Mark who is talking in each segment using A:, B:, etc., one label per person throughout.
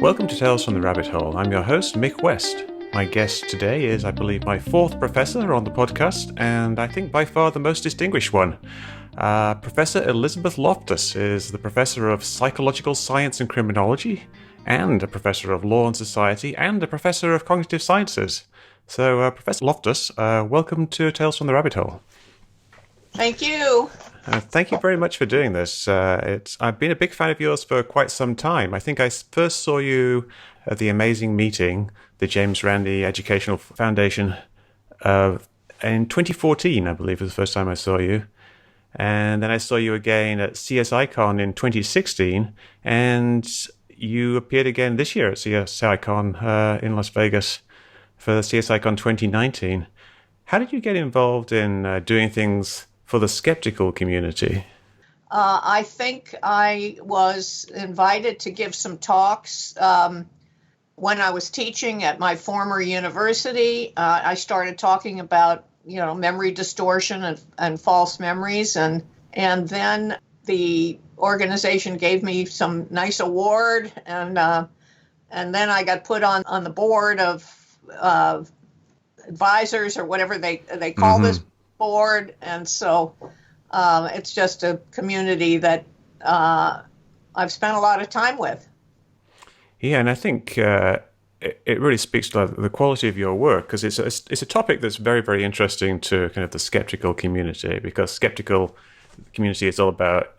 A: Welcome to Tales from the Rabbit Hole. I'm your host, Mick West. My guest today is, I believe, my fourth professor on the podcast, and I think by far the most distinguished one. Professor Elizabeth Loftus is the professor of psychological science and criminology, and a professor of law and society, and a professor of cognitive sciences. So, Professor Loftus, welcome to Tales from the Rabbit Hole.
B: Thank you.
A: Thank you very much for doing this. I've been a big fan of yours for quite some time. I think I first saw you at the amazing meeting, the James Randi Educational Foundation, in 2014, I believe was the first time I saw you. And then I saw you again at CSICon in 2016, and you appeared again this year at CSICon in Las Vegas for the CSICon 2019. How did you get involved in doing things for the skeptical community?
B: I think I was invited to give some talks when I was teaching at my former university. I started talking about, memory distortion and false memories, and then the organization gave me some nice award, and then I got put on the board of advisors, or whatever they call this board, and so it's just a community that I've spent a lot of time with.
A: Yeah, and I think it really speaks to the quality of your work, because it's a topic that's very, very interesting to kind of the skeptical community, because skeptical community is all about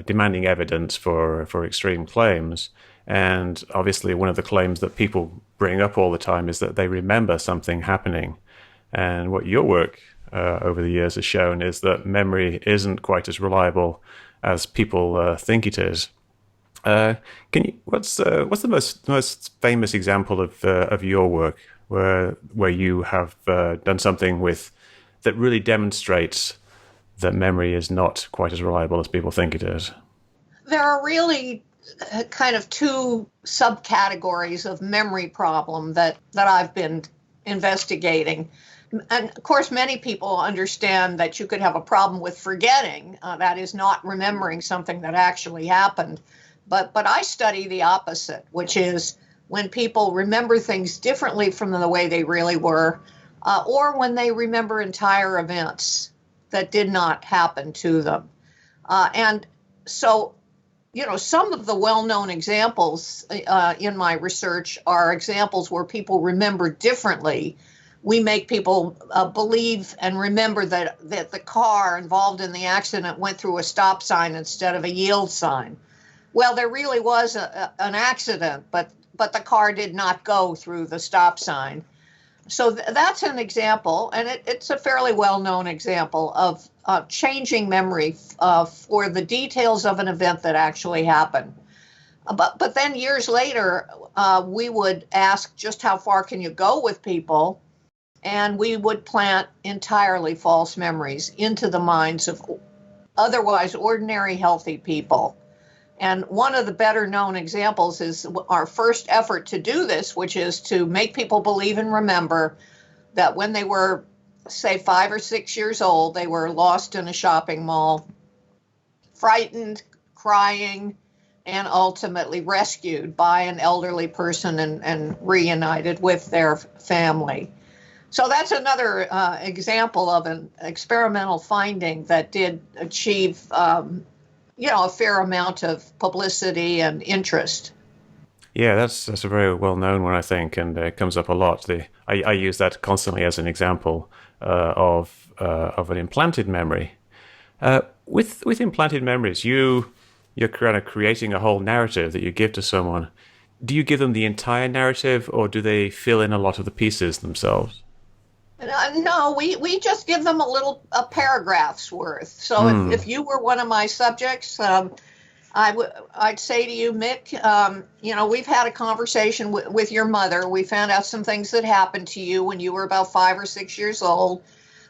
A: demanding evidence for extreme claims. And obviously one of the claims that people bring up all the time is that they remember something happening. And what your work over the years has shown is that memory isn't quite as reliable as people think it is. What's the most famous example of your work where you have done something that really demonstrates that memory is not quite as reliable as people think it is?
B: There are really kind of two subcategories of memory problem that I've been investigating. And of course, many people understand that you could have a problem with forgetting. That is not remembering something that actually happened. But I study the opposite, which is when people remember things differently from the way they really were, or when they remember entire events that did not happen to them. And so, some of the well-known examples in my research are examples where people remember differently. We make people believe and remember that the car involved in the accident went through a stop sign instead of a yield sign. Well, there really was an accident, but the car did not go through the stop sign. So that's an example, and it's a fairly well-known example of changing memory for the details of an event that actually happened. But then years later, we would ask just how far can you go with people, and we would plant entirely false memories into the minds of otherwise ordinary, healthy people. And one of the better known examples is our first effort to do this, which is to make people believe and remember that when they were, say, 5 or 6 years old, they were lost in a shopping mall, frightened, crying, and ultimately rescued by an elderly person and reunited with their family. So that's another example of an experimental finding that did achieve a fair amount of publicity and interest.
A: Yeah, that's a very well-known one, I think, and it comes up a lot. I use that constantly as an example of an implanted memory. With implanted memories, you're kind of creating a whole narrative that you give to someone. Do you give them the entire narrative, or do they fill in a lot of the pieces themselves?
B: No, we just give them a paragraph's worth. So if you were one of my subjects, I'd say to you, Mick, we've had a conversation with your mother. We found out some things that happened to you when you were about 5 or 6 years old.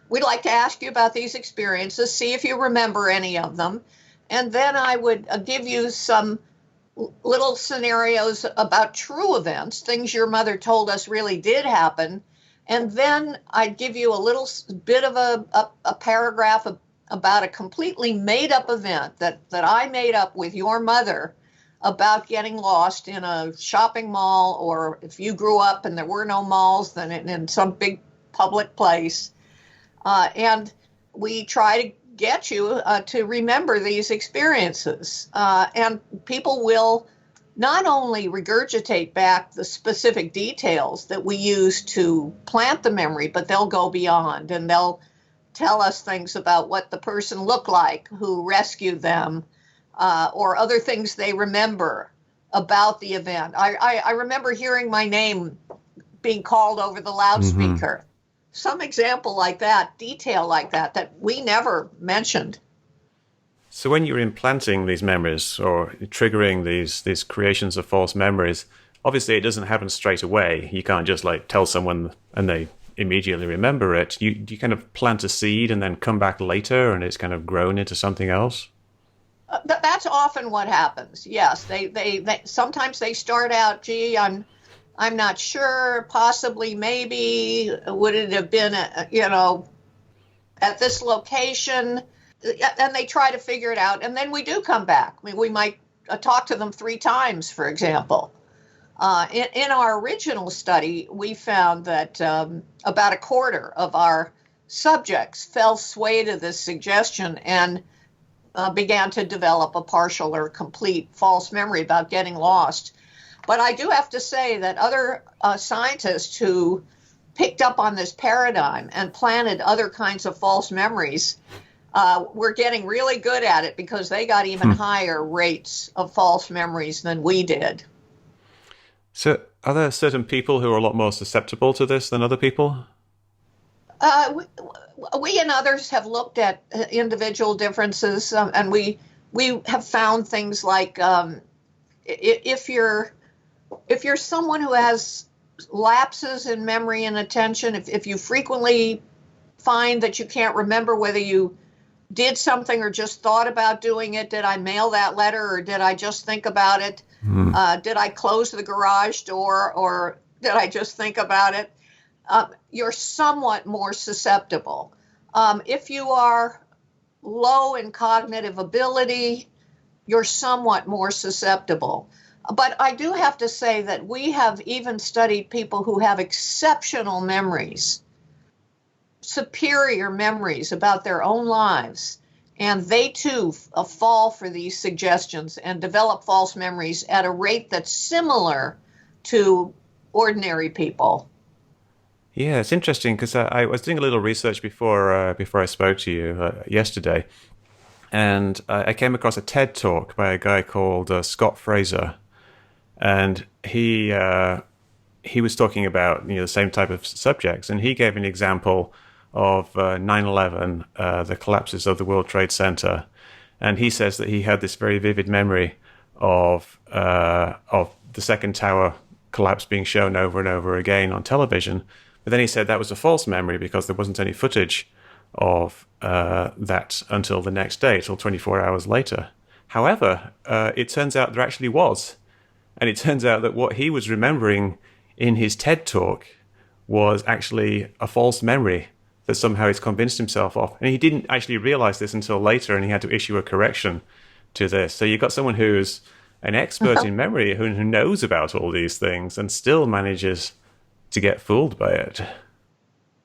B: We'd like to ask you about these experiences, see if you remember any of them. And then I would give you some little scenarios about true events, things your mother told us really did happen. And then I'd give you a little bit of a paragraph about a completely made-up event that I made up with your mother about getting lost in a shopping mall, or if you grew up and there were no malls, then in some big public place. And we try to get you to remember these experiences. And people will not only regurgitate back the specific details that we use to plant the memory, but they'll go beyond, and they'll tell us things about what the person looked like who rescued them, or other things they remember about the event. I remember hearing my name being called over the loudspeaker. Mm-hmm. Some example like that, detail like that we never mentioned.
A: So when you're implanting these memories or triggering these creations of false memories, obviously it doesn't happen straight away. You can't just like tell someone and they immediately remember it. You kind of plant a seed and then come back later and it's kind of grown into something else?
B: That's often what happens. Yes, they sometimes they start out, gee, I'm not sure, possibly, maybe, would it have been, at this location? And they try to figure it out, and then we do come back. I mean, we might talk to them 3 times, for example. In our original study, we found that about a quarter of our subjects fell sway to this suggestion and began to develop a partial or complete false memory about getting lost. But I do have to say that other scientists who picked up on this paradigm and planted other kinds of false memories were getting really good at it, because they got even higher rates of false memories than we did.
A: So are there certain people who are a lot more susceptible to this than other people?
B: We and others have looked at individual differences, and we have found things like if you're someone who has lapses in memory and attention, if you frequently find that you can't remember whether you did something or just thought about doing it, did I mail that letter or did I just think about it? Did I close the garage door or did I just think about it? You're somewhat more susceptible. If you are low in cognitive ability, you're somewhat more susceptible. But I do have to say that we have even studied people who have exceptional memories, superior memories about their own lives, and they too fall for these suggestions and develop false memories at a rate that's similar to ordinary people.
A: Yeah, it's interesting because I was doing a little research before I spoke to you yesterday, and I came across a TED talk by a guy called Scott Fraser, and he was talking about the same type of subjects, and he gave an example of 9/11, the collapses of the World Trade Center, and he says that he had this very vivid memory of the second tower collapse being shown over and over again on television. But then he said that was a false memory because there wasn't any footage of that until the next day, till 24 hours later. However, it turns out there actually was. And it turns out that what he was remembering in his TED talk was actually a false memory that somehow he's convinced himself of. And he didn't actually realize this until later, and he had to issue a correction to this. So you've got someone who's an expert in memory who knows about all these things and still manages to get fooled by it.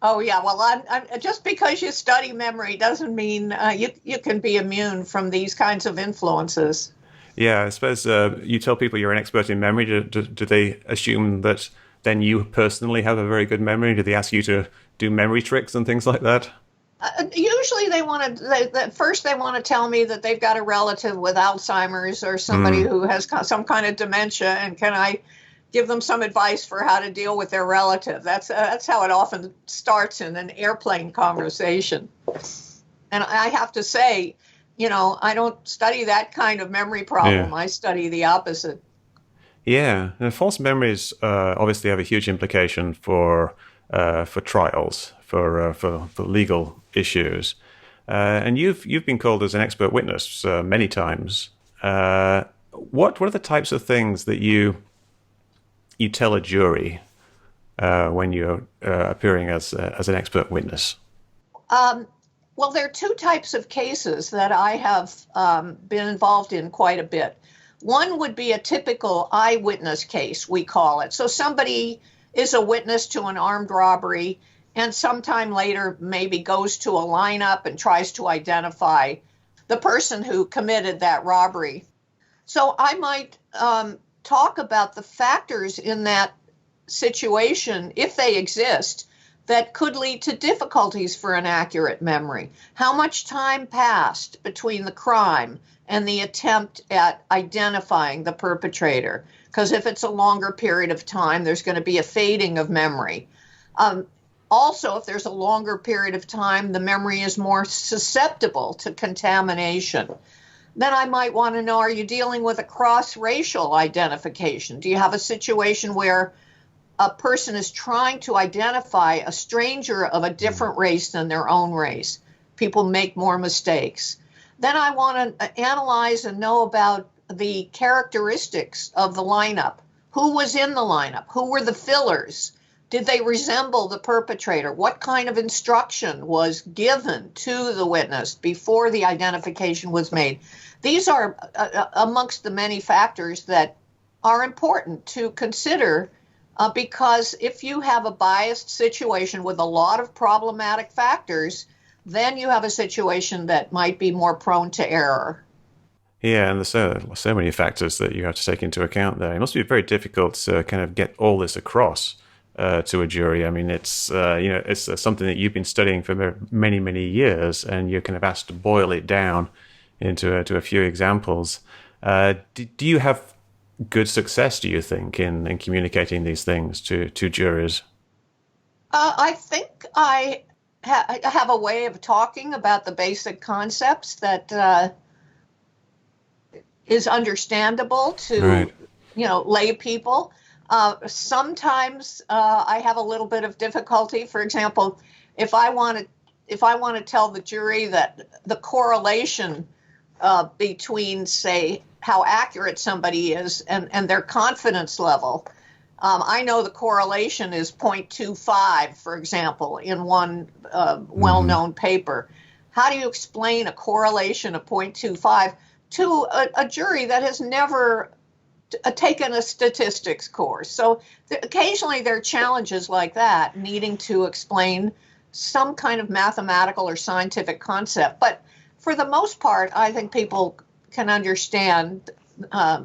B: Oh, yeah. Well, I'm just because you study memory doesn't mean you can be immune from these kinds of influences.
A: Yeah, I suppose you tell people you're an expert in memory. Do they assume that then you personally have a very good memory? Do they ask you to do memory tricks and things like that?
B: Usually they want to, first they want to tell me that they've got a relative with Alzheimer's or somebody who has some kind of dementia, and can I give them some advice for how to deal with their relative. That's how it often starts in an airplane conversation. And I have to say, I don't study that kind of memory problem. Yeah. I study the opposite.
A: Yeah, and false memories obviously have a huge implication for trials, for legal issues. And you've been called as an expert witness many times. What are the types of things that you tell a jury when you're appearing as an expert witness?
B: Well, there are 2 types of cases that I have been involved in quite a bit. One would be a typical eyewitness case, we call it. So somebody is a witness to an armed robbery and sometime later maybe goes to a lineup and tries to identify the person who committed that robbery. So I might talk about the factors in that situation, if they exist, that could lead to difficulties for an accurate memory. How much time passed between the crime and the attempt at identifying the perpetrator? Because if it's a longer period of time, there's going to be a fading of memory. Also, if there's a longer period of time, the memory is more susceptible to contamination. Then I might want to know, are you dealing with a cross-racial identification? Do you have a situation where a person is trying to identify a stranger of a different race than their own race? People make more mistakes. Then I want to analyze and know about the characteristics of the lineup. Who was in the lineup? Who were the fillers? Did they resemble the perpetrator? What kind of instruction was given to the witness before the identification was made? These are amongst the many factors that are important to consider because if you have a biased situation with a lot of problematic factors, then you have a situation that might be more prone to error.
A: Yeah, and there's so many factors that you have to take into account there. It must be very difficult to kind of get all this across to a jury. I mean, it's it's something that you've been studying for many, many years, and you're kind of asked to boil it down into a few examples. Do you have good success, do you think, in communicating these things to jurors?
B: I think I have a way of talking about the basic concepts that is understandable to lay people. Sometimes I have a little bit of difficulty. For example, if I want to tell the jury that the correlation between, say, how accurate somebody is and their confidence level, I know the correlation is 0.25, for example, in one well-known paper. How do you explain a correlation of 0.25 to a jury that has never taken a statistics course? So occasionally there are challenges like that, needing to explain some kind of mathematical or scientific concept. But for the most part, I think people can understand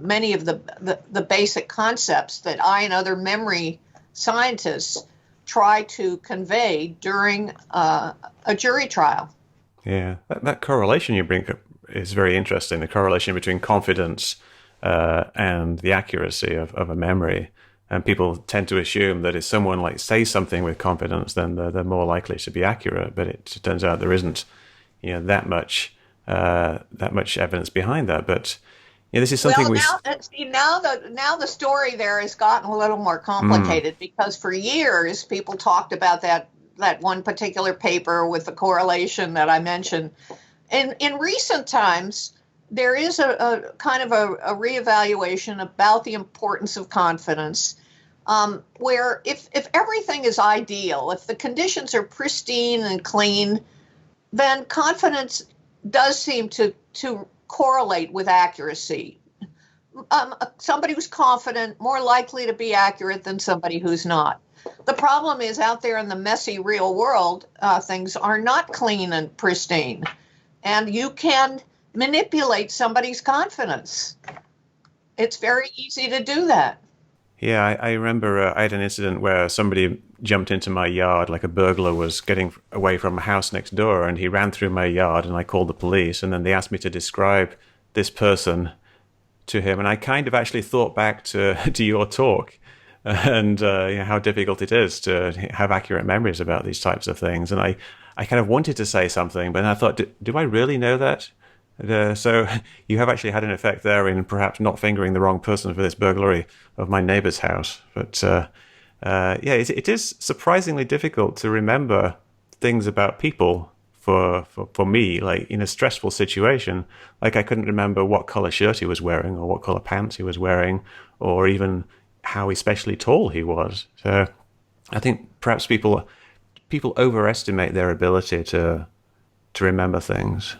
B: many of the basic concepts that I and other memory scientists try to convey during a jury trial.
A: Yeah, that correlation you bring up is very interesting, the correlation between confidence and the accuracy of a memory. And people tend to assume that if someone says something with confidence, then they're more likely to be accurate. But it turns out there isn't, that much evidence behind that. But this is something
B: now the story there has gotten a little more complicated because for years people talked about that one particular paper with the correlation that I mentioned. And in recent times, there is a kind of a reevaluation about the importance of confidence, where if everything is ideal, if the conditions are pristine and clean, then confidence does seem to correlate with accuracy. Somebody who's confident, more likely to be accurate than somebody who's not. The problem is out there in the messy real world, things are not clean and pristine. And you can manipulate somebody's confidence. It's very easy to do that.
A: Yeah, I remember I had an incident where somebody jumped into my yard, like a burglar was getting away from a house next door, and he ran through my yard, and I called the police, and then they asked me to describe this person to him, and I kind of actually thought back to your talk and how difficult it is to have accurate memories about these types of things, and I kind of wanted to say something, but I thought, do I really know that? So you have actually had an effect there in perhaps not fingering the wrong person for this burglary of my neighbor's house. But it is surprisingly difficult to remember things about people for me, like in a stressful situation. Like I couldn't remember what color shirt he was wearing or what color pants he was wearing or even how especially tall he was. So I think perhaps people overestimate their ability to remember things.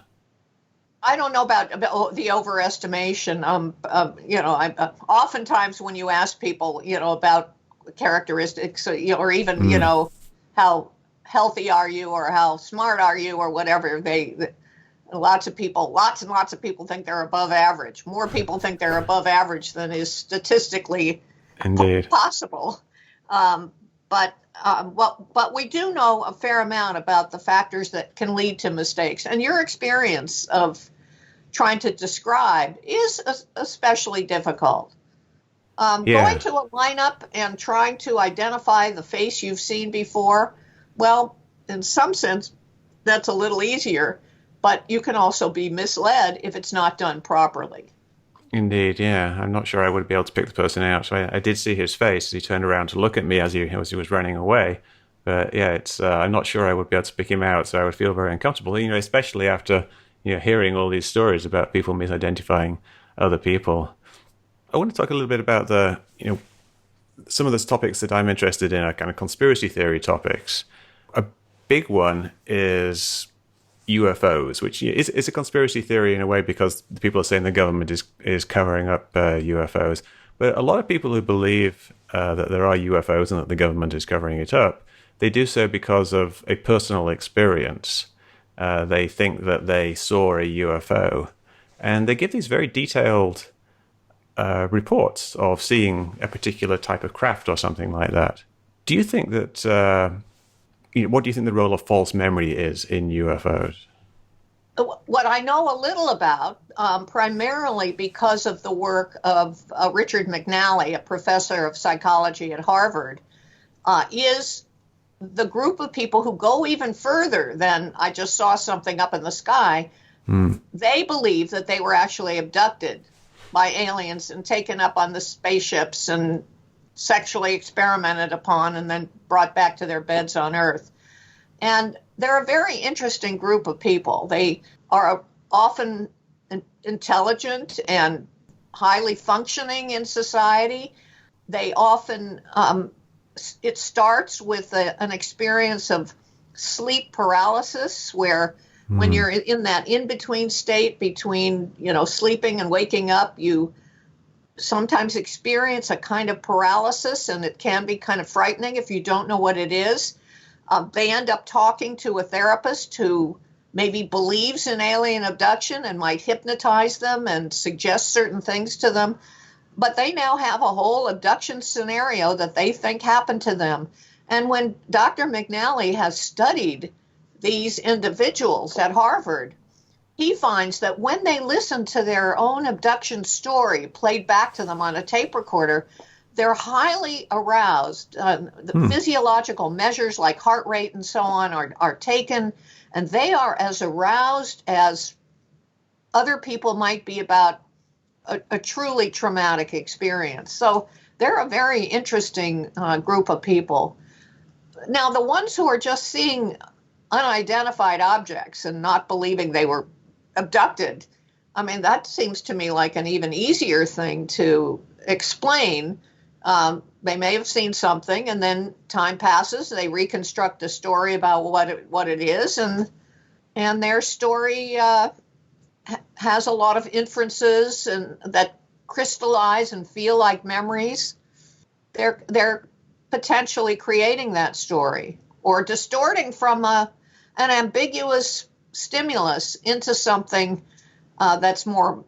B: I don't know about the overestimation. Oftentimes when you ask people, about characteristics, or even,
A: Mm,
B: how healthy are you or how smart are you or whatever, lots and lots of people think they're above average. More people think they're above average than is statistically
A: indeed.
B: possible. Um, but we do know a fair amount about the factors that can lead to mistakes. And your experience of trying to describe is especially difficult. Going
A: Yeah,
B: to a lineup and trying to identify the face you've seen before, well, in some sense, that's a little easier, but you can also be misled if it's not done properly.
A: indeed. Yeah, I'm not sure I would be able to pick the person out. So I did see his face as he turned around to look at me as he was running away. But yeah, it's I'm not sure I would be able to pick him out. So I would feel very uncomfortable. Especially after hearing all these stories about people misidentifying other people. I want to talk a little bit about some of those topics that I'm interested in are kind of conspiracy theory topics. A big one is UFOs, which is a conspiracy theory in a way because the people are saying the government is covering up UFOs. But a lot of people who believe that there are UFOs and that the government is covering it up, they do so because of a personal experience. They think that they saw a UFO, and they give these very detailed reports of seeing a particular type of craft or something like that. Do you think that? What do you think the role of false memory is in UFOs?
B: What I know a little about, primarily because of the work of Richard McNally, a professor of psychology at Harvard, is the group of people who go even further than I just saw something up in the sky. They believe that they were actually abducted by aliens and taken up on the spaceships and sexually experimented upon and then brought back to their beds on Earth. And they're a very interesting group of people. They are often intelligent and highly functioning in society. They often, it starts with an experience of sleep paralysis, where when you're in that in-between state between, sleeping and waking up, you sometimes experience a kind of paralysis, and it can be kind of frightening if you don't know what it is. They end up talking to a therapist who maybe believes in alien abduction and might hypnotize them and suggest certain things to them. But they now have a whole abduction scenario that they think happened to them. And when Dr. McNally has studied these individuals at Harvard, he finds that when they listen to their own abduction story played back to them on a tape recorder, they're highly aroused. The physiological measures like heart rate and so on are taken, and they are as aroused as other people might be about a truly traumatic experience. So they're a very interesting group of people. Now, the ones who are just seeing unidentified objects and not believing they were abducted, I mean, that seems to me like an even easier thing to explain. They may have seen something, and then time passes. They reconstruct a story about what it is, and their story has a lot of inferences and that crystallize and feel like memories. They're potentially creating that story or distorting from an ambiguous stimulus into something that's more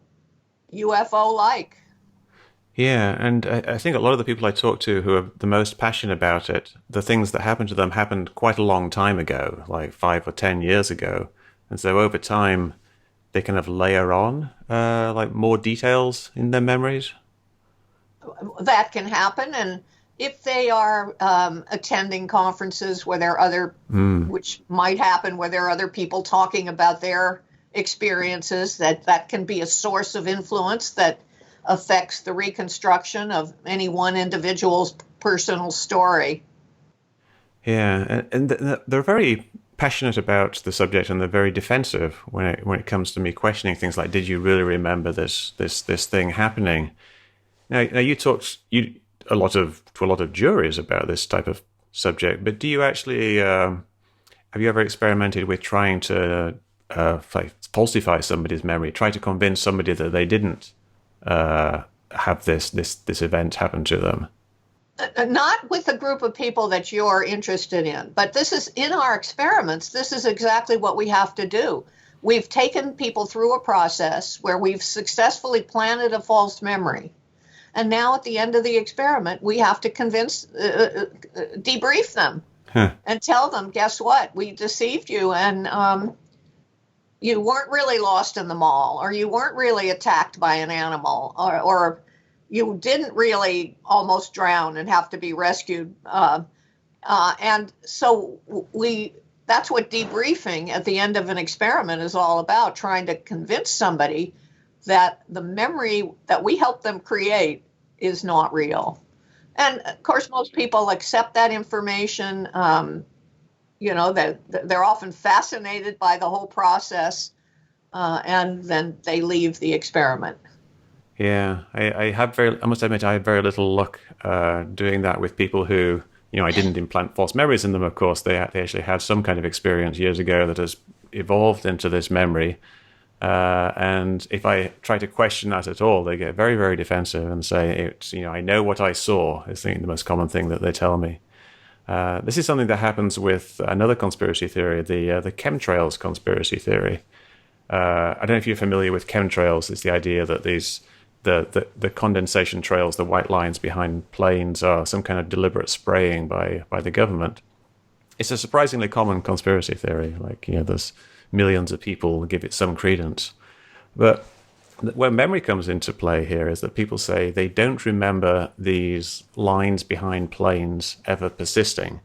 B: UFO-like.
A: Yeah, and I think a lot of the people I talk to who are the most passionate about it, the things that happened to them happened quite a long time ago, like 5 or 10 years ago. And so over time, they kind of layer on like more details in their memories.
B: That can happen, and if they are attending conferences where there are which might happen where there are other people talking about their experiences, that can be a source of influence that affects the reconstruction of any one individual's personal story.
A: Yeah, and they're very passionate about the subject, and they're very defensive when it comes to me questioning things like, "Did you really remember this thing happening?" Now you talked a lot of juries about this type of subject, but do you actually have you ever experimented with trying to falsify somebody's memory, try to convince somebody that they didn't have this event happen to them.
B: Not with the group of people that you're interested in, but this is in our experiments. This is exactly what we have to do. We've taken people through a process where we've successfully planted a false memory. And now at the end of the experiment, we have to debrief them and tell them, guess what? We deceived you, and you weren't really lost in the mall, or you weren't really attacked by an animal, or you didn't really almost drown and have to be rescued. And so that's what debriefing at the end of an experiment is all about, trying to convince somebody that the memory that we help them create is not real. And of course, most people accept that information. That they're often fascinated by the whole process, and then they leave the experiment.
A: Yeah, I must admit, I had very little luck doing that with people who, I didn't implant false memories in them, of course. They actually had some kind of experience years ago that has evolved into this memory. And if I try to question that at all, they get very, very defensive and say, I know what I saw, is the most common thing that they tell me. This is something that happens with another conspiracy theory, the chemtrails conspiracy theory. I don't know if you're familiar with chemtrails. It's the idea that the condensation trails, the white lines behind planes, are some kind of deliberate spraying by the government. It's a surprisingly common conspiracy theory. There's millions of people give it some credence. But where memory comes into play here is that people say they don't remember these lines behind planes ever persisting,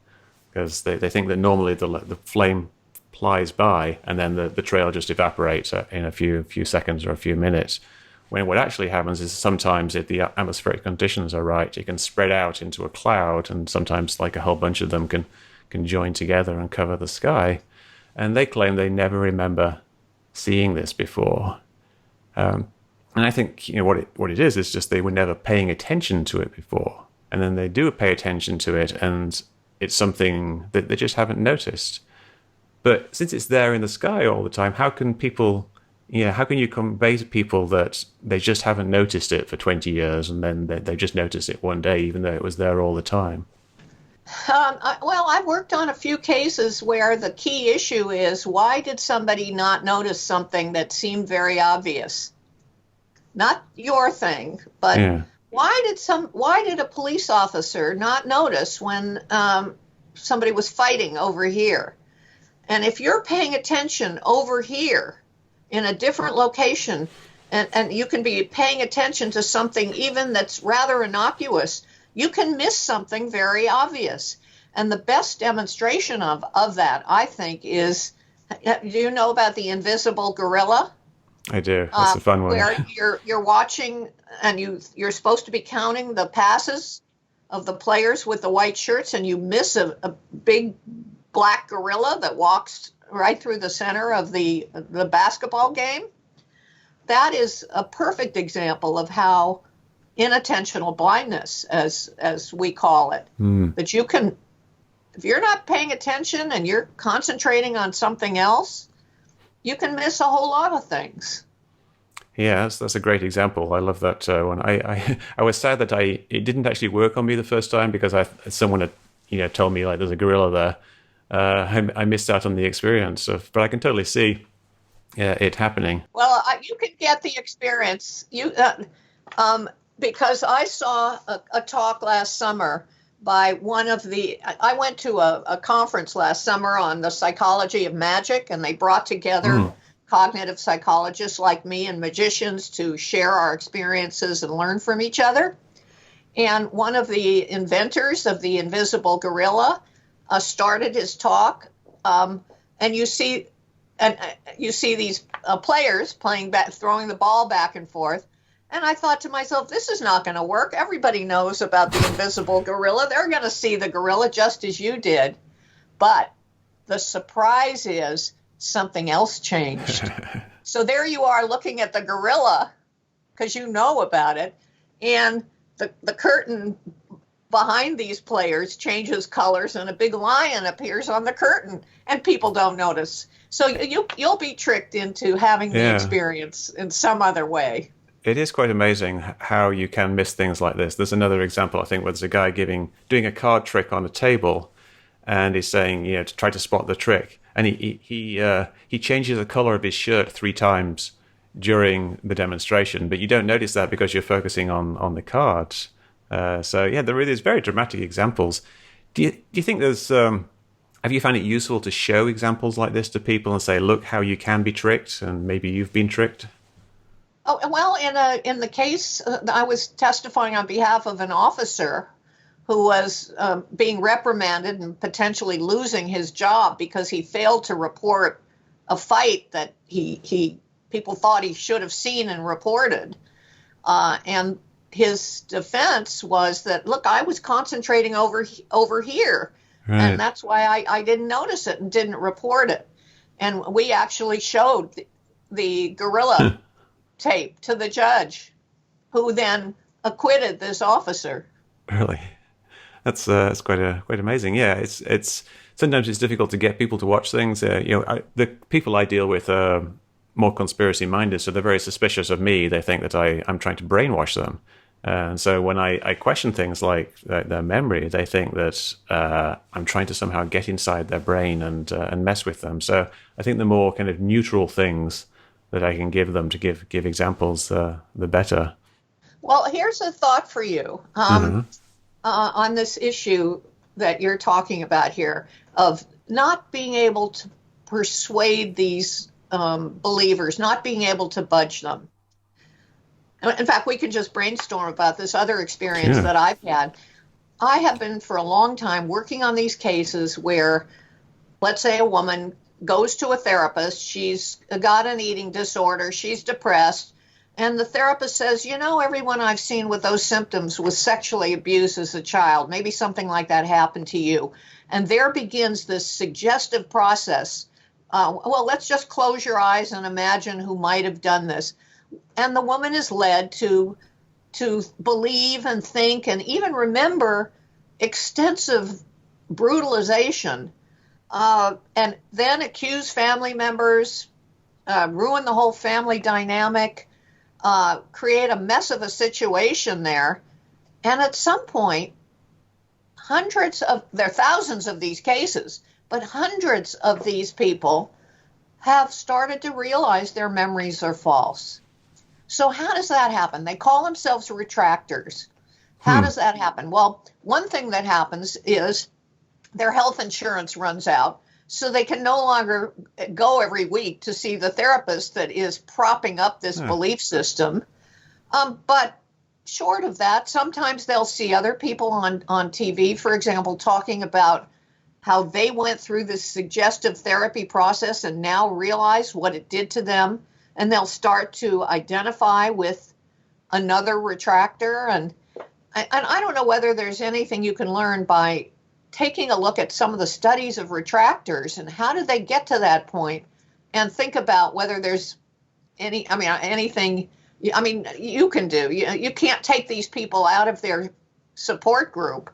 A: because they think that normally the flame flies by and then the trail just evaporates in a few seconds or a few minutes. When what actually happens is sometimes, if the atmospheric conditions are right, it can spread out into a cloud, and sometimes a whole bunch of them can join together and cover the sky. And they claim they never remember seeing this before. And I think what it is just they were never paying attention to it before. And then they do pay attention to it, and it's something that they just haven't noticed. But since it's there in the sky all the time, how can you convey to people that they just haven't noticed it for 20 years and then they just noticed it one day, even though it was there all the time?
B: I've worked on a few cases where the key issue is, why did somebody not notice something that seemed very obvious? Not your thing, but yeah. Why did a police officer not notice when somebody was fighting over here? And if you're paying attention over here in a different location, and you can be paying attention to something even that's rather innocuous, you can miss something very obvious. And the best demonstration of that, I think, is, do you know about the invisible gorilla?
A: I do. That's a fun one.
B: Where you're watching, and you're supposed to be counting the passes of the players with the white shirts, and you miss a big black gorilla that walks right through the center of the basketball game. That is a perfect example of how inattentional blindness, as we call it, that you can, if you're not paying attention and you're concentrating on something else, you can miss a whole lot of things.
A: Yeah, that's a great example. I love that one. I was sad that it didn't actually work on me the first time, because someone had told me there's a gorilla there. I missed out on the experience but I can totally see it happening.
B: Well, you can get the experience. Because I saw a talk last summer by I went to a conference last summer on the psychology of magic, and they brought together cognitive psychologists like me and magicians to share our experiences and learn from each other. And one of the inventors of the invisible gorilla started his talk, and you see these players playing back, throwing the ball back and forth. And I thought to myself, this is not going to work. Everybody knows about the invisible gorilla. They're going to see the gorilla just as you did. But the surprise is something else changed. So there you are looking at the gorilla because you know about it. And the curtain behind these players changes colors and a big lion appears on the curtain and people don't notice. So you'll be tricked into having the
A: Yeah.
B: experience in some other way.
A: It is quite amazing how you can miss things like this. There's another example, I think, where there's a guy doing a card trick on a table, and he's saying, to try to spot the trick, and he changes the color of his shirt 3 times during the demonstration, but you don't notice that because you're focusing on the cards. So yeah, there really is very dramatic examples. Do you think there's have you found it useful to show examples like this to people and say, look how you can be tricked, and maybe you've been tricked?
B: Oh, well, in the case, I was testifying on behalf of an officer who was being reprimanded and potentially losing his job because he failed to report a fight that people thought he should have seen and reported. And his defense was that, look, I was concentrating over here,
A: Right.
B: and that's why I didn't notice it and didn't report it. And we actually showed the gorilla tape to the judge, who then acquitted this officer.
A: Really, that's quite amazing. Yeah, it's sometimes it's difficult to get people to watch things. The people I deal with are more conspiracy minded, so they're very suspicious of me. They think that I'm trying to brainwash them, and so when I question things like their memory, they think that I'm trying to somehow get inside their brain and mess with them. So I think the more kind of neutral things that I can give them to give examples, the better.
B: Well, here's a thought for you on this issue that you're talking about here of not being able to persuade these believers, not being able to budge them. In fact, we can just brainstorm about this other experience that I've had. I have been for a long time working on these cases where, let's say, a woman goes to a therapist, she's got an eating disorder, she's depressed, and the therapist says, everyone I've seen with those symptoms was sexually abused as a child. Maybe something like that happened to you. And there begins this suggestive process. Well, let's just close your eyes and imagine who might have done this. And the woman is led to believe and think and even remember extensive brutalization, and then accuse family members, ruin the whole family dynamic, create a mess of a situation there. And at some point, there are thousands of these cases, but hundreds of these people have started to realize their memories are false. So how does that happen? They call themselves retractors. How does that happen? Well, one thing that happens is their health insurance runs out, so they can no longer go every week to see the therapist that is propping up this belief system. But short of that, sometimes they'll see other people on TV, for example, talking about how they went through this suggestive therapy process and now realize what it did to them. And they'll start to identify with another retractor. And I don't know whether there's anything you can learn by taking a look at some of the studies of retractors and how did they get to that point, and think about whether there's anything you can do. You can't take these people out of their support group.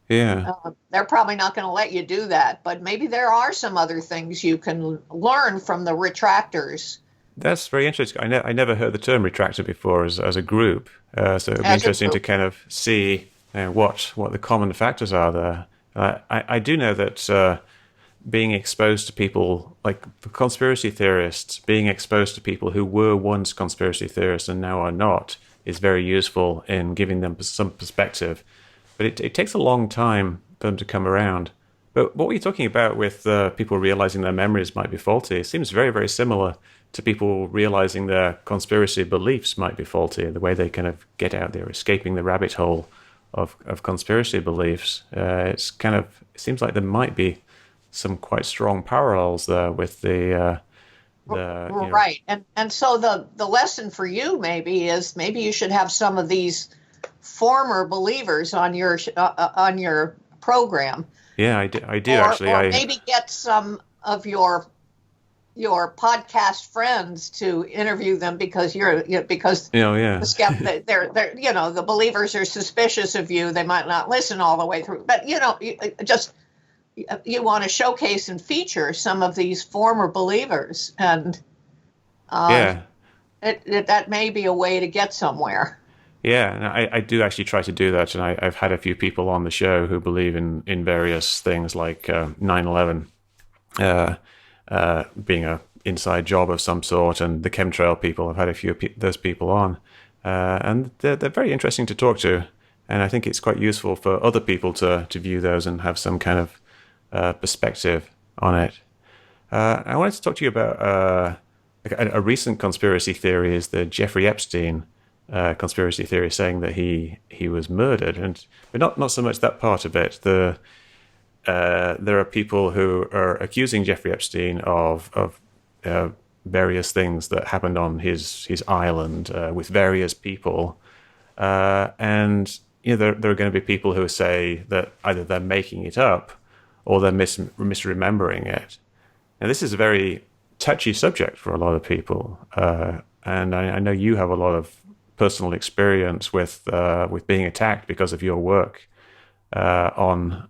A: Yeah.
B: They're probably not going to let you do that, but maybe there are some other things you can learn from the retractors.
A: That's very interesting. I never heard the term retractor before as a group, so it would be interesting to kind of see what the common factors are there. I do know that being exposed to people, like the conspiracy theorists, being exposed to people who were once conspiracy theorists and now are not, is very useful in giving them some perspective. But it takes a long time for them to come around. But what were you talking about with people realizing their memories might be faulty? It seems very, very similar to people realizing their conspiracy beliefs might be faulty, the way they kind of get out there, escaping the rabbit hole of conspiracy beliefs. It seems like there might be some quite strong parallels there with the
B: right. And so the lesson for you maybe you should have some of these former believers on your program.
A: Yeah, I do
B: or,
A: actually.
B: Or maybe get some of your your podcast friends to interview them because because
A: Yeah.
B: they're the believers are suspicious of you. They might not listen all the way through, but you want to showcase and feature some of these former believers, and
A: Yeah.
B: that may be a way to get somewhere.
A: Yeah, and I do actually try to do that, and I've had a few people on the show who believe in various things like 9/11 being a inside job of some sort, and the chemtrail people. I've had a few of those people on, and they're very interesting to talk to, and I think it's quite useful for other people to view those and have some kind of perspective on it. I wanted to talk to you about a recent conspiracy theory is the Jeffrey Epstein conspiracy theory, saying that he was murdered, but not so much that part of it. There are people who are accusing Jeffrey Epstein of various things that happened on his island with various people, and there are going to be people who say that either they're making it up or they're misremembering it. Now, this is a very touchy subject for a lot of people, and I know you have a lot of personal experience with being attacked because of your work on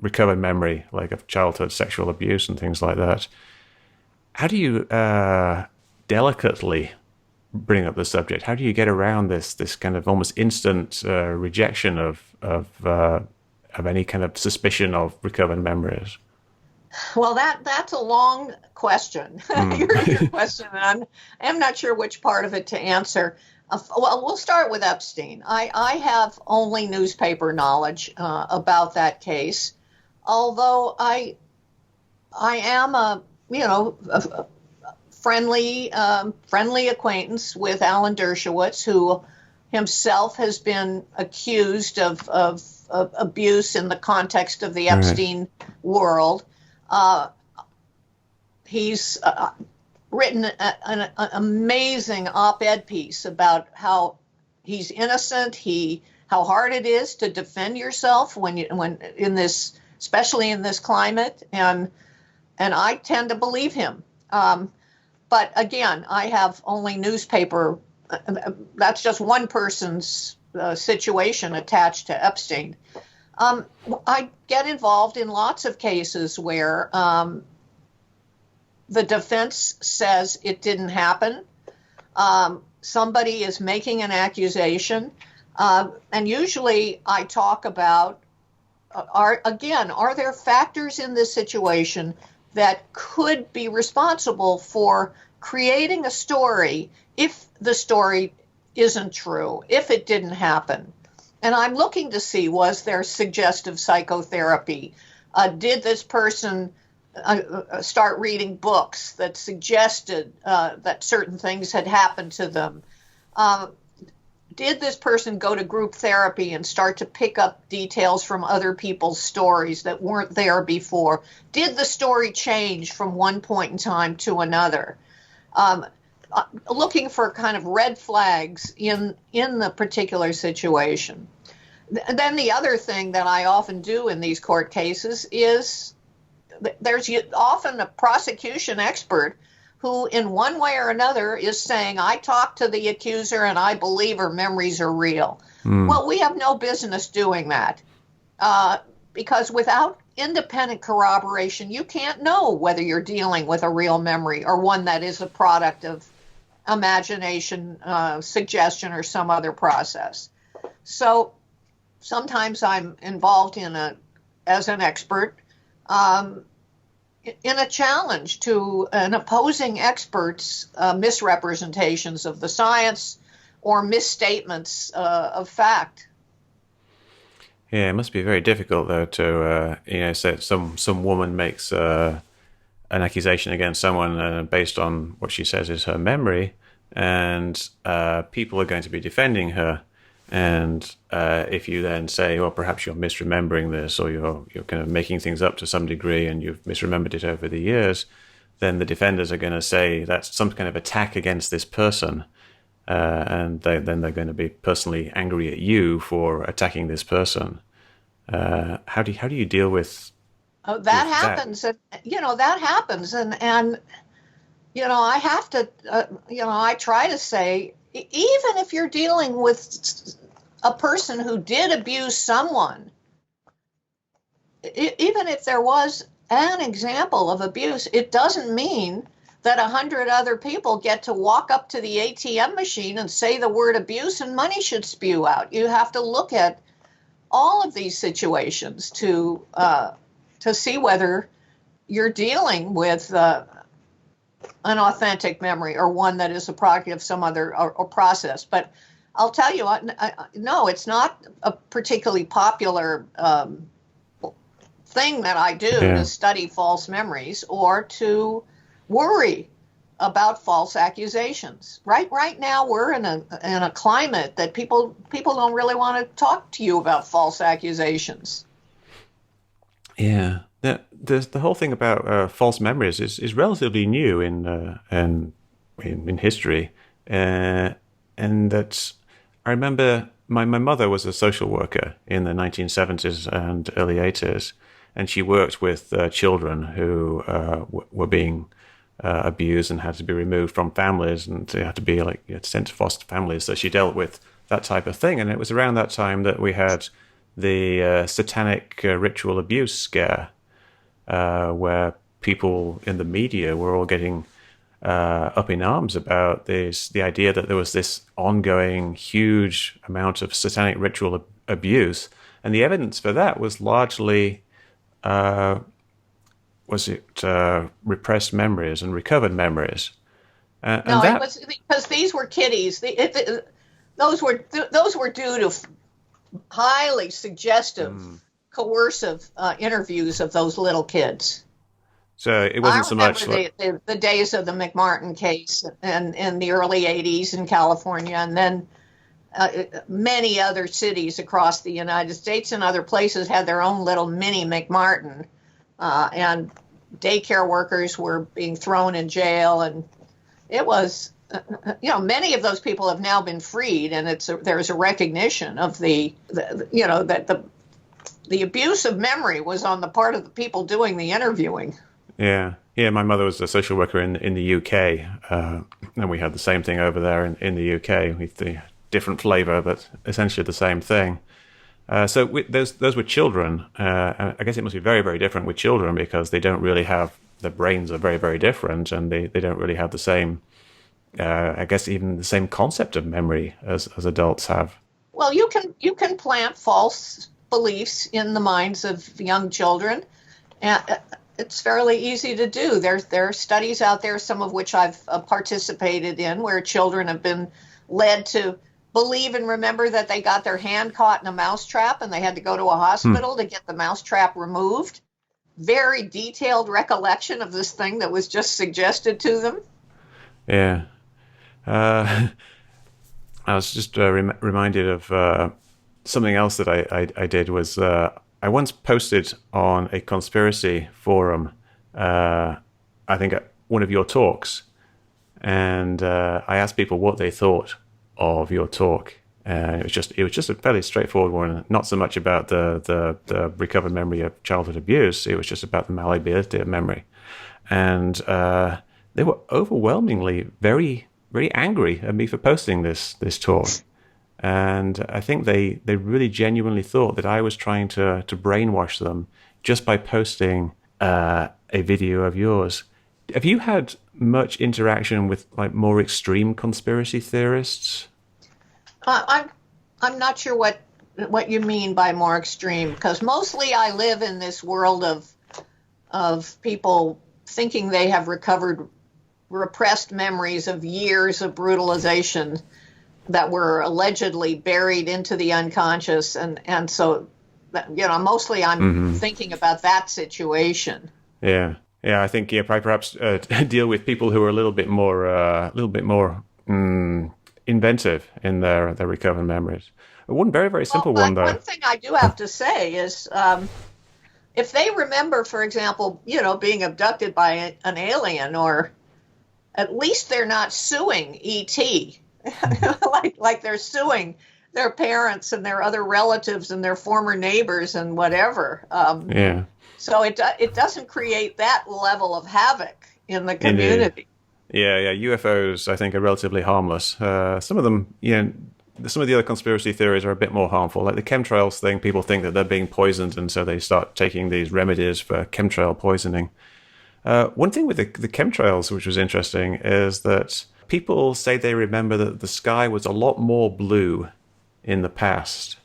A: recovered memory, like of childhood sexual abuse and things like that. How do you delicately bring up the subject? How do you get around this kind of almost instant rejection of any kind of suspicion of recovered memories?
B: Well, that's a long question. Your question, and I'm not sure which part of it to answer. Well, we'll start with Epstein. I have only newspaper knowledge about that case, although I am a friendly acquaintance with Alan Dershowitz, who himself has been accused of abuse in the context of the Epstein world. He's written an amazing op-ed piece about how he's innocent, how hard it is to defend yourself when in this, especially in this climate, and I tend to believe him. But again, I have only newspaper. That's just one person's situation attached to Epstein. I get involved in lots of cases where the defense says it didn't happen. Somebody is making an accusation. And usually I talk about, are there factors in this situation that could be responsible for creating a story if the story isn't true, if it didn't happen? And I'm looking to see, was there suggestive psychotherapy? Did this person start reading books that suggested that certain things had happened to them? Did this person go to group therapy and start to pick up details from other people's stories that weren't there before? Did the story change from one point in time to another? Looking for kind of red flags in the particular situation. Then the other thing that I often do in these court cases is there's often a prosecution expert who in one way or another is saying, I talked to the accuser and I believe her memories are real. Well, we have no business doing that because without independent corroboration, you can't know whether you're dealing with a real memory or one that is a product of imagination, suggestion, or some other process. So sometimes I'm involved as an expert in a challenge to an opposing expert's misrepresentations of the science or misstatements of fact.
A: Yeah, it must be very difficult though to say some woman makes an accusation against someone based on what she says is her memory, and people are going to be defending her. And if you then say, well, perhaps you're misremembering this, or you're kind of making things up to some degree, and you've misremembered it over the years, then the defenders are going to say that's some kind of attack against this person, and then they're going to be personally angry at you for attacking this person. How do you deal with
B: That
A: with that.
B: happens, and that happens, and I have to, I try to say, even if you're dealing with a person who did abuse someone, even if there was an example of abuse, it doesn't mean that 100 other people get to walk up to the ATM machine and say the word abuse and money should spew out. You have to look at all of these situations to see whether you're dealing with an authentic memory or one that is a product of some other or process. But I'll tell you, no, it's not a particularly popular thing that I do to study false memories or to worry about false accusations. Right now, we're in a climate that people don't really want to talk to you about false accusations.
A: Yeah, the whole thing about false memories is relatively new in history, and that I remember my mother was a social worker in the 1970s and early 80s, and she worked with children who were being abused and had to be removed from families, and they had to be sent to foster families. So she dealt with that type of thing, and it was around that time that we had the satanic ritual abuse scare, where people in the media were all getting up in arms about the idea that there was this ongoing huge amount of satanic ritual abuse, and the evidence for that was largely repressed memories and recovered memories.
B: No, it was because these were kiddies. Those were due to highly suggestive, coercive interviews of those little kids.
A: So it wasn't so much
B: the days of the McMartin case and in the early 80s in California, and then many other cities across the United States and other places had their own little mini McMartin, and daycare workers were being thrown in jail, and it was, many of those people have now been freed, and there's a recognition of that the abuse of memory was on the part of the people doing the interviewing.
A: Yeah. My mother was a social worker in the UK, and we had the same thing over there in the UK with the different flavor, but essentially the same thing. So those were children. I guess it must be very, very different with children because they don't really have, their brains are very, very different, and they don't really have the same, I guess even the same concept of memory as adults have.
B: Well, you can plant false beliefs in the minds of young children, and it's fairly easy to do. There are studies out there, some of which I've participated in, where children have been led to believe and remember that they got their hand caught in a mousetrap and they had to go to a hospital to get the mousetrap removed. Very detailed recollection of this thing that was just suggested to them.
A: Yeah. I was just reminded of something else that I did was I once posted on a conspiracy forum, I think at one of your talks, and I asked people what they thought of your talk. It was just a fairly straightforward one, not so much about the recovered memory of childhood abuse. It was just about the malleability of memory, and they were overwhelmingly very, very angry at me for posting this talk. And I think they really genuinely thought that I was trying to brainwash them just by posting a video of yours. Have you had much interaction with more extreme conspiracy theorists?
B: I'm not sure what you mean by more extreme, because mostly I live in this world of people thinking they have recovered repressed memories of years of brutalization that were allegedly buried into the unconscious, and so mostly I'm thinking about that situation. Yeah,
A: I think perhaps deal with people who are a little bit more inventive in their recovered memories. One very, very simple one though.
B: One thing I do have to say is, if they remember, for example, being abducted by an alien, or at least they're not suing ET. like they're suing their parents and their other relatives and their former neighbors and whatever. it doesn't create that level of havoc in the
A: Indeed.
B: community.
A: Yeah. UFOs, I think, are relatively harmless. Some of them, some of the other conspiracy theories are a bit more harmful. Like the chemtrails thing, people think that they're being poisoned, and so they start taking these remedies for chemtrail poisoning. One thing with the chemtrails, which was interesting, is that people say they remember that the sky was a lot more blue in the past.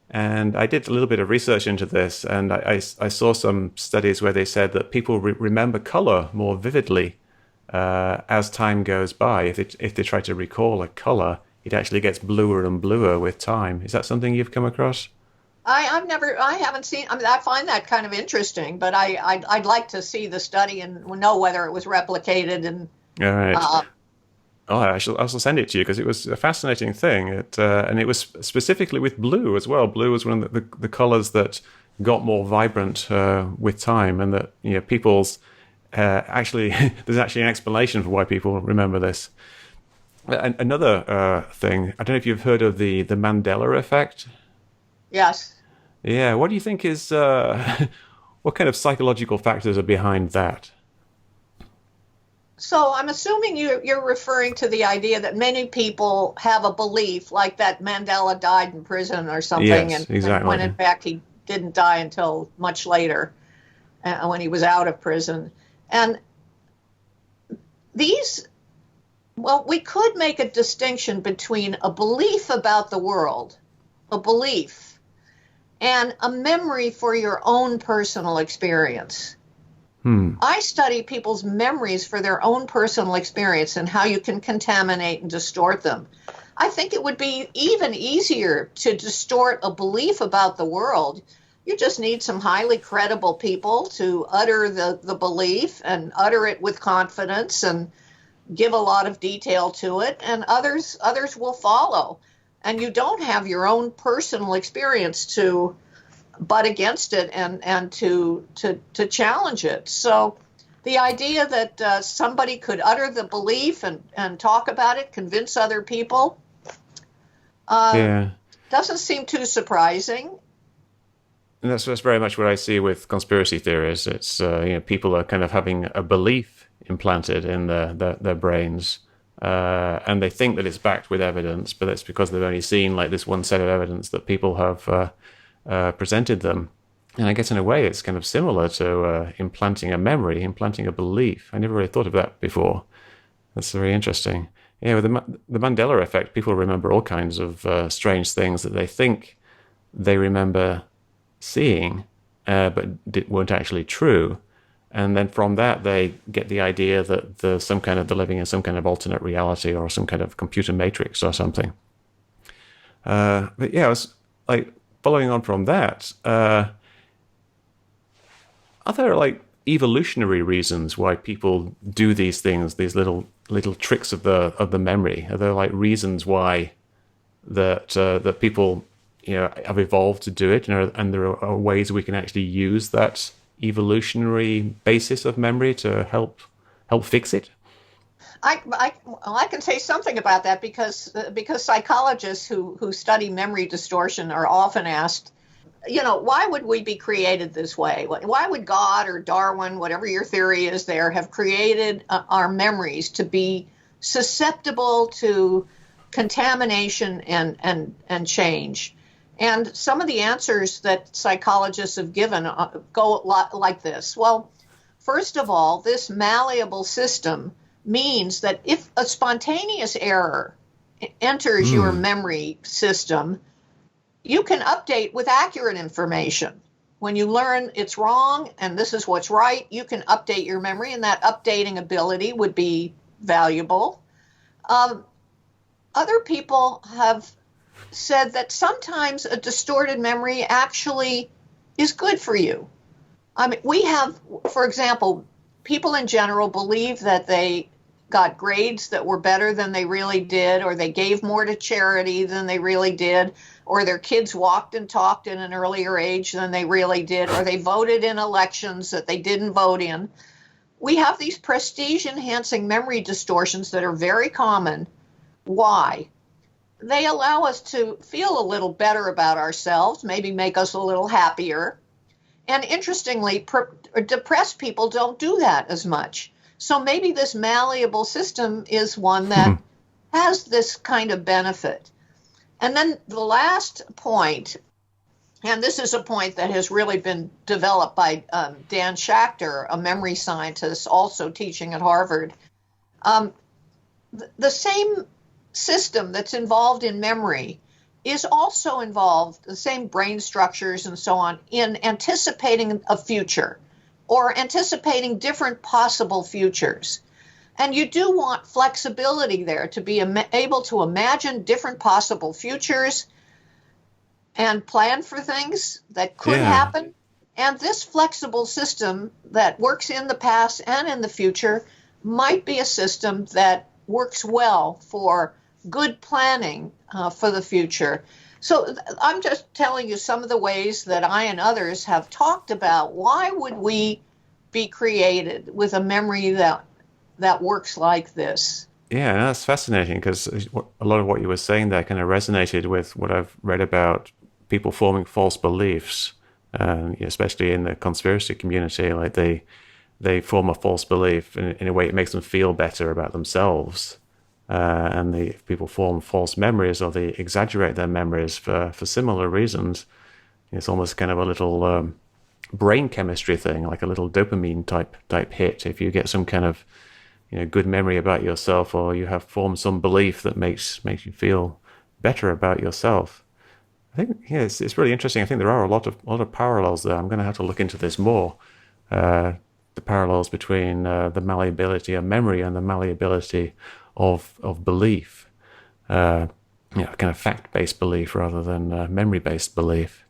A: And I did a little bit of research into this, and I saw some studies where they said that people remember color more vividly as time goes by. If they try to recall a color, it actually gets bluer and bluer with time. Is that something you've come across?
B: I haven't seen. I mean, I find that kind of interesting, but I'd like to see the study and know whether it was replicated. And
A: All right. I shall send it to you because it was a fascinating thing. And it was specifically with blue as well. Blue was one of the colors that got more vibrant with time, and that people's actually there's actually an explanation for why people remember this. Another thing, I don't know if you've heard of the Mandela effect.
B: yes.
A: Yeah, what do you think is what kind of psychological factors are behind that?
B: So I'm assuming you're referring to the idea that many people have a belief like that Mandela died in prison or something,
A: Yes,
B: and
A: exactly.
B: when in fact he didn't die until much later, when he was out of prison. And we could make a distinction between a belief about the world, a belief, and a memory for your own personal experience. I study people's memories for their own personal experience and how you can contaminate and distort them. I think it would be even easier to distort a belief about the world. You just need some highly credible people to utter the belief and utter it with confidence and give a lot of detail to it, and others will follow. And you don't have your own personal experience to butt against it and to challenge it. So the idea that somebody could utter the belief and talk about it, convince other people, doesn't seem too surprising.
A: And that's very much what I see with conspiracy theories. It's people are kind of having a belief implanted in their brains, and they think that it's backed with evidence, but that's because they've only seen like this one set of evidence that people have presented them. And I guess in a way it's kind of similar to implanting a memory, implanting a belief. I never really thought of that before. That's very interesting. Yeah, with the Mandela effect, people remember all kinds of strange things that they think they remember seeing, but weren't actually true. And then from that, they get the idea that they're living in some kind of alternate reality or some kind of computer matrix or something. But yeah, I was like, following on from that, are there like evolutionary reasons why people do these things, these little tricks of the memory? Are there like reasons why that people have evolved to do it, and there are ways we can actually use that evolutionary basis of memory to help fix it?
B: I can say something about that because psychologists who study memory distortion are often asked, why would we be created this way? Why would God or Darwin, whatever your theory is there, have created our memories to be susceptible to contamination and change? And some of the answers that psychologists have given go like this. Well, first of all, this malleable system means that if a spontaneous error enters your memory system, you can update with accurate information. When you learn it's wrong and this is what's right, you can update your memory, and that updating ability would be valuable. Other people have said that sometimes a distorted memory actually is good for you. I mean, we have, for example, people in general believe that they got grades that were better than they really did, or they gave more to charity than they really did, or their kids walked and talked in an earlier age than they really did, or they voted in elections that they didn't vote in. We have these prestige-enhancing memory distortions that are very common. Why? They allow us to feel a little better about ourselves, maybe make us a little happier. And interestingly, depressed people don't do that as much. So maybe this malleable system is one that has this kind of benefit. And then the last point, and this is a point that has really been developed by Dan Schachter, a memory scientist also teaching at Harvard. The same system that's involved in memory is also involved, the same brain structures and so on, in anticipating a future or anticipating different possible futures. And you do want flexibility there to be able to imagine different possible futures and plan for things that could happen. And this flexible system that works in the past and in the future might be a system that works well for good planning for the future. So I'm just telling you some of the ways that I and others have talked about why would we be created with a memory that works like this.
A: Yeah, that's fascinating because a lot of what you were saying there kind of resonated with what I've read about people forming false beliefs, especially in the conspiracy community. Like they form a false belief in a way it makes them feel better about themselves. And if people form false memories or they exaggerate their memories for similar reasons, it's almost kind of a little brain chemistry thing, like a little dopamine type hit. If you get some kind of good memory about yourself, or you have formed some belief that makes you feel better about yourself. I think it's really interesting. I think there are a lot of parallels there. I'm going to have to look into this more. The parallels between the malleability of memory and the malleability of belief. Kind of fact-based belief rather than memory-based belief.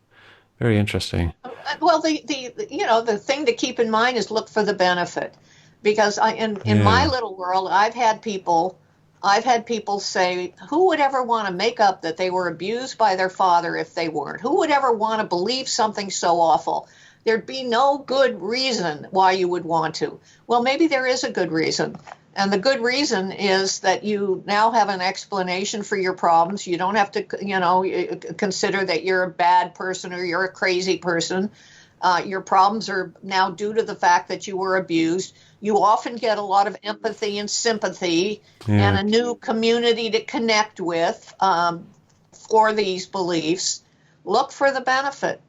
A: Very interesting.
B: Well, the thing to keep in mind is look for the benefit, because in my little world, I've had people say, who would ever want to make up that they were abused by their father if they weren't? Who would ever want to believe something so awful? There'd be no good reason why you would want to. Well, maybe there is a good reason. And the good reason is that you now have an explanation for your problems. You don't have to, consider that you're a bad person or you're a crazy person. Your problems are now due to the fact that you were abused. You often get a lot of empathy and sympathy and a new community to connect with for these beliefs. Look for the benefit.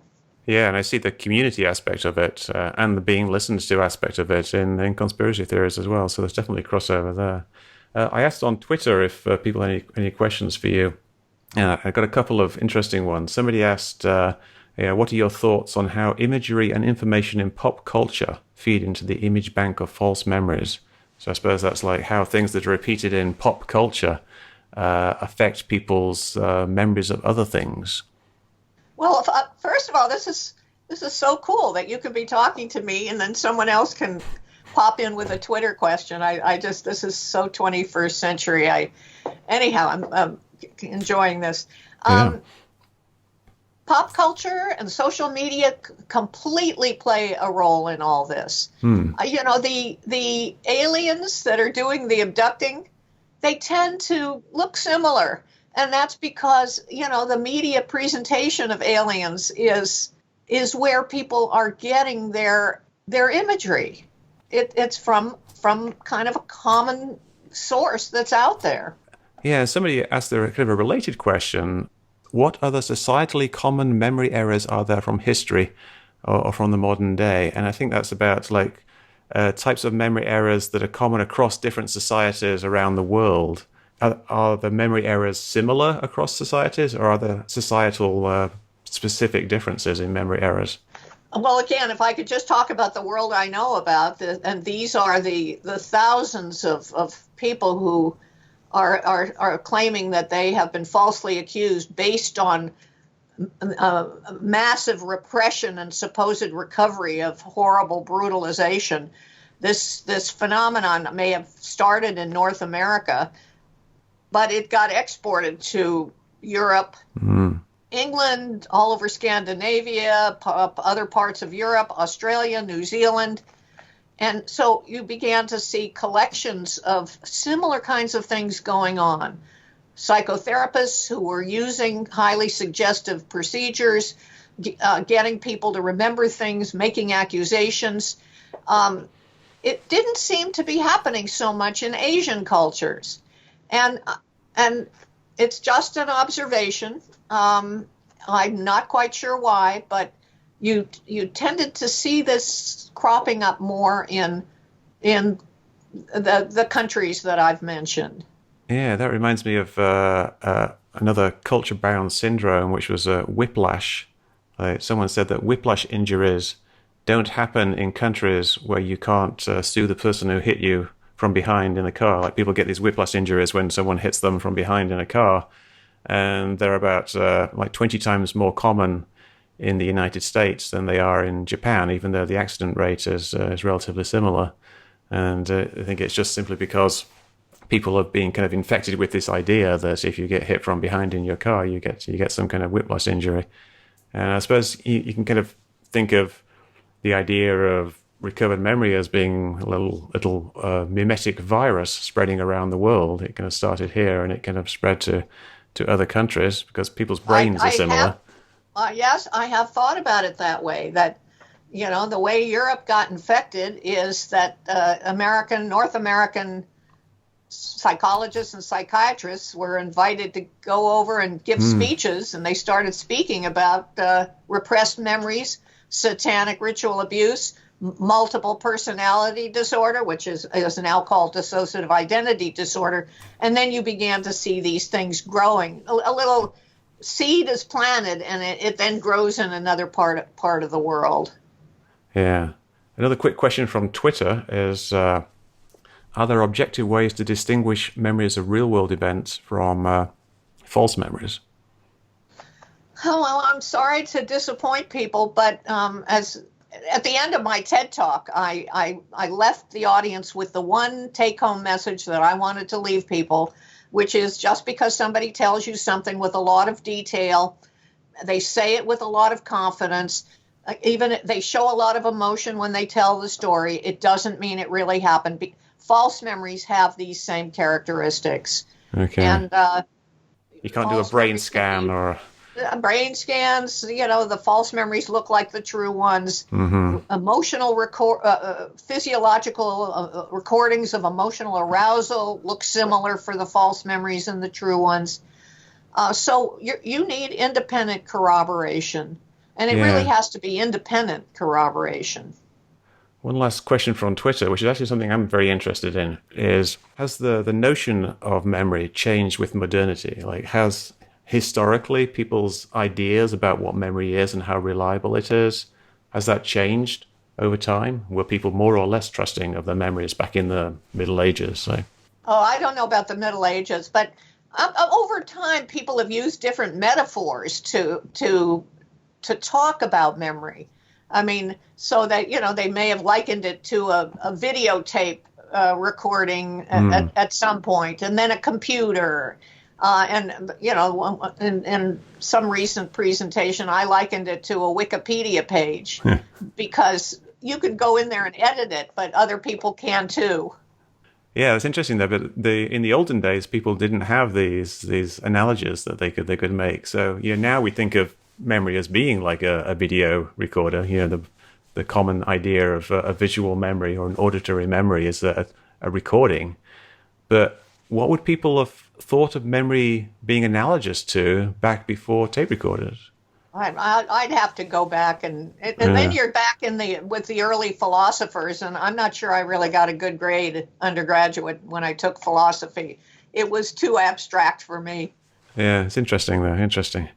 A: Yeah, and I see the community aspect of it and the being listened to aspect of it in conspiracy theories as well. So there's definitely crossover there. I asked on Twitter if people had any questions for you. I got a couple of interesting ones. Somebody asked, what are your thoughts on how imagery and information in pop culture feed into the image bank of false memories? So I suppose that's like how things that are repeated in pop culture affect people's memories of other things.
B: Well, first of all, this is so cool that you could be talking to me and then someone else can pop in with a Twitter question. This is so 21st century. I'm enjoying this. Pop culture and social media completely play a role in all this. The aliens that are doing the abducting, they tend to look similar. And that's because, the media presentation of aliens is where people are getting their imagery. It's from kind of a common source that's out there.
A: Yeah, somebody asked a kind of a related question. What other societally common memory errors are there from history or from the modern day? And I think that's about types of memory errors that are common across different societies around the world. Are the memory errors similar across societies, or are there societal specific differences in memory errors?
B: Well, again, if I could just talk about the world I know about, and these are the thousands of people who are claiming that they have been falsely accused based on massive repression and supposed recovery of horrible brutalization. This phenomenon may have started in North America, but it got exported to Europe, England, all over Scandinavia, other parts of Europe, Australia, New Zealand. And so you began to see collections of similar kinds of things going on. Psychotherapists who were using highly suggestive procedures getting people to remember things, making accusations. It didn't seem to be happening so much in Asian cultures. And it's just an observation. I'm not quite sure why, but you tended to see this cropping up more in the countries that I've mentioned.
A: Yeah, that reminds me of another culture-bound syndrome, which was whiplash. Someone said that whiplash injuries don't happen in countries where you can't sue the person who hit you from behind in a car. Like, people get these whiplash injuries when someone hits them from behind in a car, and they're about like 20 times more common in the United States than they are in Japan, even though the accident rate is relatively similar. And I think it's just simply because people have been kind of infected with this idea that if you get hit from behind in your car, you get some kind of whiplash injury. And I suppose you can kind of think of the idea of recovered memory as being a little mimetic virus spreading around the world. It kind of started here and it kind of spread to other countries because people's brains are similar.
B: Yes, I have thought about it that way, that, the way Europe got infected is that North American psychologists and psychiatrists were invited to go over and give speeches, and they started speaking about repressed memories, satanic ritual abuse, multiple personality disorder, which is now called dissociative identity disorder. And then you began to see these things growing. A little seed is planted, and it then grows in another part of the world.
A: Yeah. Another quick question from Twitter is, are there objective ways to distinguish memories of real-world events from false memories?
B: Oh, well, I'm sorry to disappoint people, but as at the end of my TED Talk, I left the audience with the one take-home message that I wanted to leave people, which is just because somebody tells you something with a lot of detail, they say it with a lot of confidence, even they show a lot of emotion when they tell the story, it doesn't mean it really happened. False memories have these same characteristics.
A: Okay.
B: And
A: you can't do a brain scan or...
B: Brain scans, the false memories look like the true ones.
A: Mm-hmm.
B: Emotional physiological recordings of emotional arousal look similar for the false memories and the true ones. So you need independent corroboration, and it really has to be independent corroboration.
A: One last question from Twitter, which is actually something I'm very interested in, is has the notion of memory changed with modernity? Like, has historically people's ideas about what memory is and how reliable it is, has that changed over time? Were people more or less trusting of their memories back in the Middle Ages? So?
B: Oh, I don't know about the Middle Ages, but over time people have used different metaphors to talk about memory. I mean, so that, they may have likened it to a videotape recording at some point, and then a computer. In some recent presentation, I likened it to a Wikipedia page because you could go in there and edit it, but other people can too.
A: Yeah, it's interesting though. But in the olden days, people didn't have these analogies that they could make. So now we think of memory as being like a video recorder. The common idea of a visual memory or an auditory memory is a recording, but what would people have thought of memory being analogous to back before tape recorders?
B: I'd have to go back and then you're back with the early philosophers, and I'm not sure I really got a good grade undergraduate when I took philosophy. It was too abstract for me.
A: Yeah, it's interesting though. Interesting.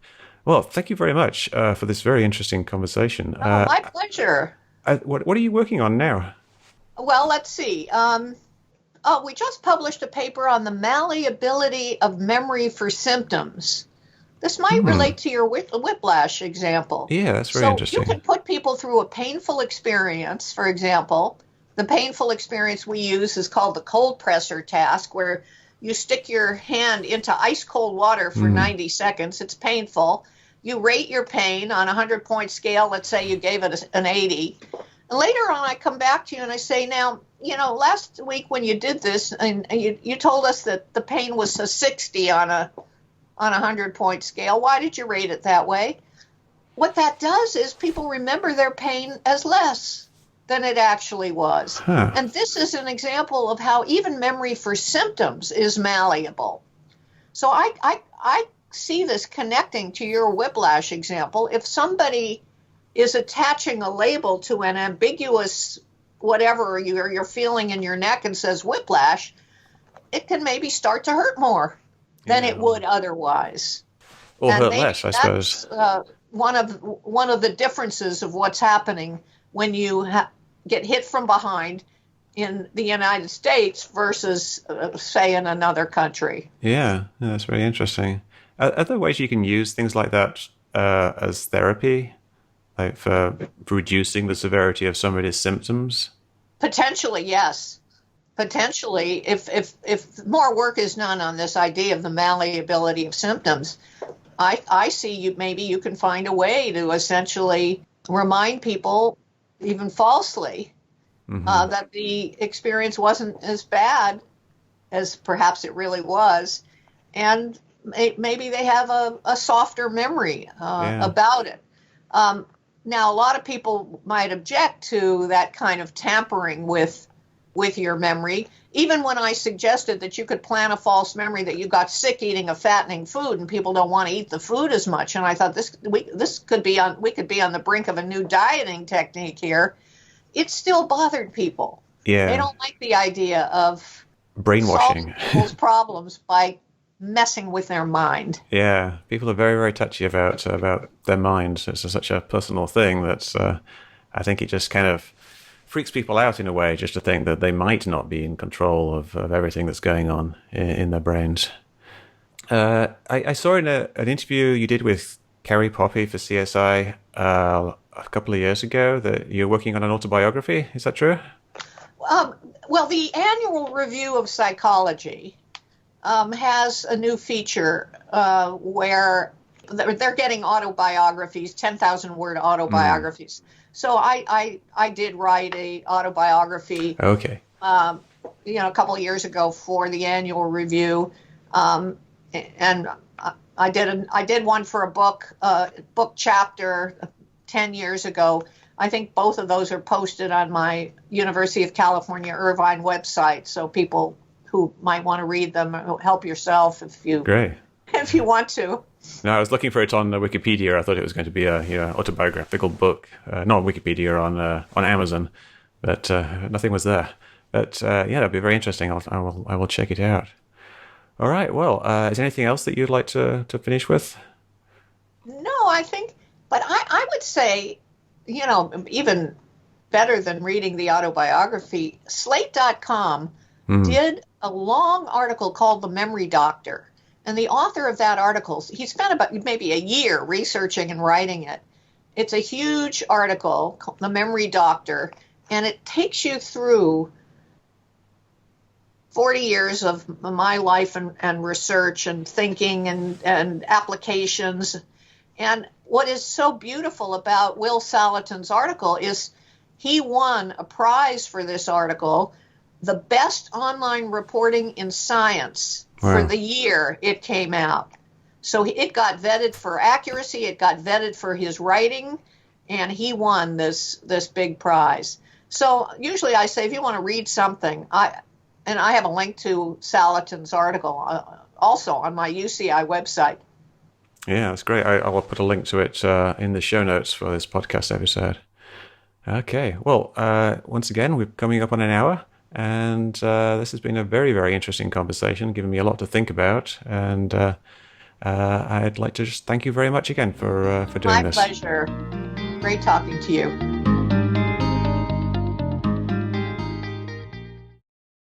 A: Well, thank you very much for this very interesting conversation.
B: My pleasure.
A: What are you working on now?
B: Well, let's see. We just published a paper on the malleability of memory for symptoms. This might relate to your whiplash example.
A: Yeah, that's very interesting.
B: So you can put people through a painful experience, for example. The painful experience we use is called the cold presser task, where you stick your hand into ice cold water for 90 seconds. It's painful. You rate your pain on a 100-point scale. Let's say you gave it an 80. And later on, I come back to you and I say, now, last week when you did this, and you told us that the pain was a 60 on a 100-point scale. Why did you rate it that way? what that does is people remember their pain as less than it actually was.
A: Huh.
B: And this is an example of how even memory for symptoms is malleable. So I see this connecting to your whiplash example. If somebody is attaching a label to an ambiguous whatever you're feeling in your neck and says whiplash, it can maybe start to hurt more than it would otherwise.
A: Or
B: And
A: hurt
B: maybe
A: less, I suppose.
B: One of the differences of what's happening when you get hit from behind in the United States versus, say, in another country.
A: Yeah, that's very interesting. Are there ways you can use things like that as therapy, like for reducing the severity of somebody's symptoms?
B: Potentially, yes. Potentially, if more work is done on this idea of the malleability of symptoms, I see maybe you can find a way to essentially remind people, even falsely, that the experience wasn't as bad as perhaps it really was, and maybe they have a softer memory about it. Now, a lot of people might object to that kind of tampering with your memory, even when I suggested that you could plant a false memory that you got sick eating a fattening food and people don't want to eat the food as much. And I thought we could be on the brink of a new dieting technique here. It still bothered people.
A: Yeah.
B: They don't like the idea of
A: brainwashing
B: solving people's problems by messing with their mind.
A: Yeah, people are very, very touchy about their minds. It's such a personal thing that I think it just kind of freaks people out in a way, just to think that they might not be in control of everything that's going on in their brains. I saw in an interview you did with Kerry Poppy for CSI a couple of years ago that you're working on an autobiography. Is that true?
B: Well, the annual review of psychology has a new feature where they're getting autobiographies, 10,000-word autobiographies. So I did write a autobiography.
A: Okay.
B: A couple of years ago for the annual review, and I did one for a book chapter 10 years ago. I think both of those are posted on my University of California Irvine website, so people who might want to read them, help yourself if you want to.
A: No, I was looking for it on Wikipedia. I thought it was going to be a autobiographical book, not on Wikipedia, on Amazon, but nothing was there. But that'd be very interesting. I will check it out. All right. Well, is there anything else that you'd like to finish with?
B: No, I think, but I would say, even better than reading the autobiography, Slate.com did a long article called The Memory Doctor. And the author of that article, he spent about maybe a year researching and writing it. It's a huge article, The Memory Doctor, and it takes you through 40 years of my life and research and thinking and applications. And what is so beautiful about Will Salatin's article is he won a prize for this article, the best online reporting in science for the year it came out. So it got vetted for accuracy, it got vetted for his writing, and he won this big prize. So usually I say, if you want to read something, I have a link to Salatin's article also on my UCI website.
A: Yeah, that's great. I will put a link to it in the show notes for this podcast episode. Okay. Well, once again, we're coming up on an hour. And this has been a very, very interesting conversation, giving me a lot to think about. And I'd like to just thank you very much again for doing this.
B: My pleasure. Great talking to you.